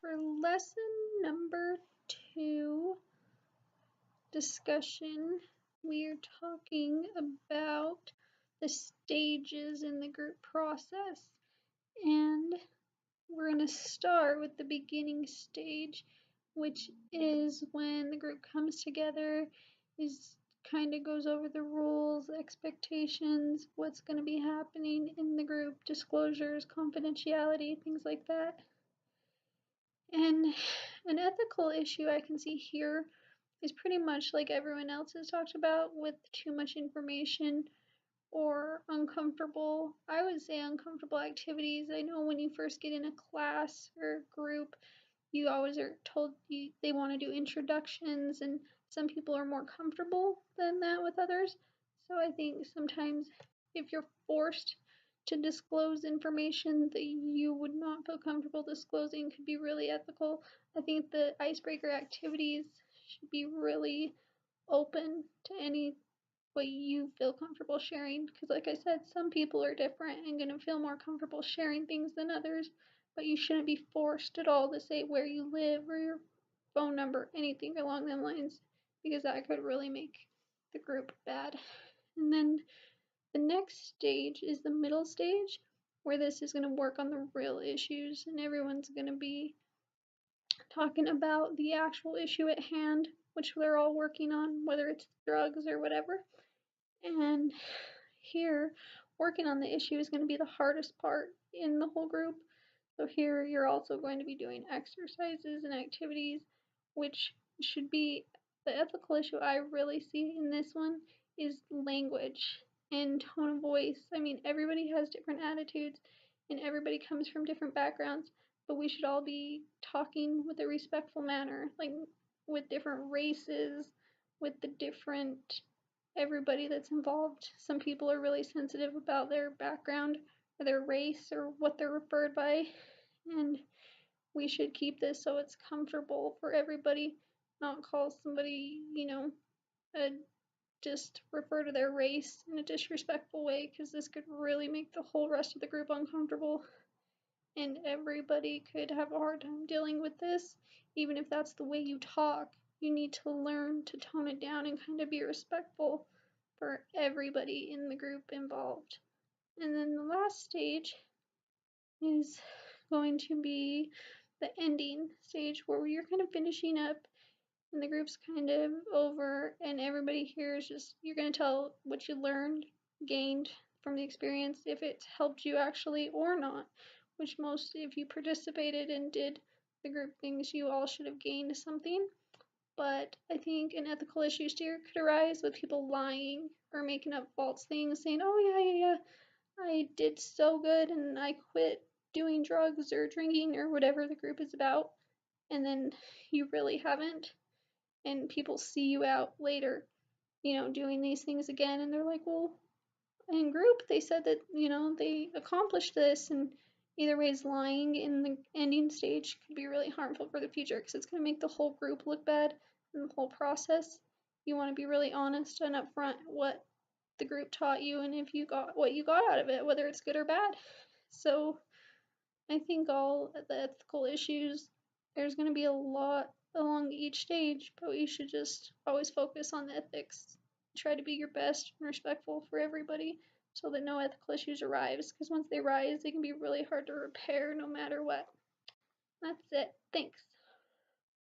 For lesson number 2 discussion, we are talking about the stages in the group process. And we're going to start with the beginning stage, which is when the group comes together, is kind of goes over the rules, expectations, what's going to be happening in the group, disclosures, confidentiality, things like that. And an ethical issue I can see here is pretty much like everyone else has talked about with too much information or uncomfortable, I would say uncomfortable activities. I know when you first get in a class or group, you always are told they want to do introductions, and some people are more comfortable than that with others. So I think sometimes if you're forced to disclose information that you would not feel comfortable disclosing could be really ethical. I think the icebreaker activities should be really open to any what you feel comfortable sharing, because like I said, some people are different and going to feel more comfortable sharing things than others, but you shouldn't be forced at all to say where you live or your phone number, anything along them lines, because that could really make the group bad. And then the next stage is the middle stage, where this is going to work on the real issues and everyone's going to be talking about the actual issue at hand, which they're all working on, whether it's drugs or whatever. And here, working on the issue is going to be the hardest part in the whole group. So here you're also going to be doing exercises and activities, which should be the ethical issue I really see in this one is language and tone of voice. I mean, everybody has different attitudes and everybody comes from different backgrounds, but we should all be talking with a respectful manner, like with different races, with the different everybody that's involved. Some people are really sensitive about their background or their race or what they're referred by, and we should keep this so it's comfortable for everybody, not call somebody, just refer to their race in a disrespectful way, because this could really make the whole rest of the group uncomfortable, and everybody could have a hard time dealing with this. Even if that's the way you talk, you need to learn to tone it down and kind of be respectful for everybody in the group involved. And then the last stage is going to be the ending stage, where you're kind of finishing up and the group's kind of over, and everybody here is just, you're going to tell what you learned, gained from the experience, if it's helped you actually or not, which most, if you participated and did the group things, you all should have gained something. But I think an ethical issue here could arise with people lying or making up false things, saying, oh, yeah, I did so good and I quit doing drugs or drinking or whatever the group is about, and then you really haven't, and people see you out later, doing these things again, and they're like, well, in group they said that, they accomplished this, and either ways, lying in the ending stage could be really harmful for the future, because it's going to make the whole group look bad in the whole process. You want to be really honest and upfront what the group taught you and if you got what you got out of it, whether it's good or bad. So I think all the ethical issues, there's going to be a lot along each stage, but we should just always focus on the ethics. Try to be your best and respectful for everybody so that no ethical issues arise, because once they rise, they can be really hard to repair no matter what. That's it. Thanks.